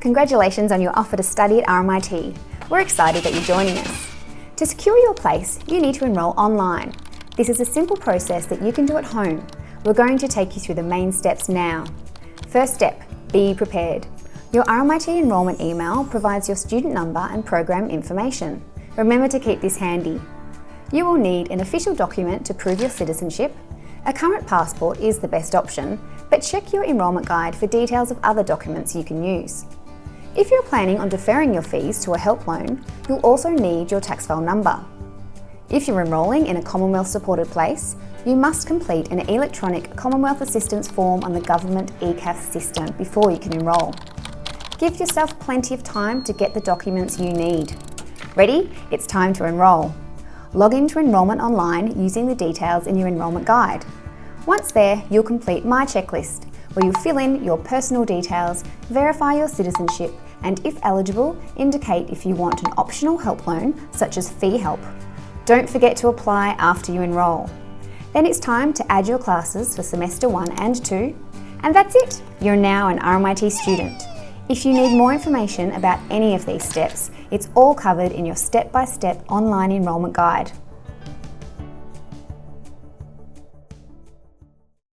Congratulations on your offer to study at RMIT. We're excited that you're joining us. To secure your place, you need to enrol online. This is a simple process that you can do at home. We're going to take you through the main steps now. First step, be prepared. Your RMIT enrolment email provides your student number and program information. Remember to keep this handy. You will need an official document to prove your citizenship. A current passport is the best option, but check your enrolment guide for details of other documents you can use. If you're planning on deferring your fees to a help loan, you'll also need your tax file number. If you're enrolling in a Commonwealth supported place, you must complete an electronic Commonwealth Assistance form on the government ECAF system before you can enrol. Give yourself plenty of time to get the documents you need. Ready? It's time to enrol. Log into enrolment online using the details in your enrolment guide. Once there, you'll complete My Checklist, where you'll fill in your personal details, verify your citizenship, and if eligible, indicate if you want an optional help loan, such as fee help. Don't forget to apply after you enrol. Then it's time to add your classes for semester 1 and 2, and that's it. You're now an RMIT student. If you need more information about any of these steps, it's all covered in your step-by-step online enrolment guide.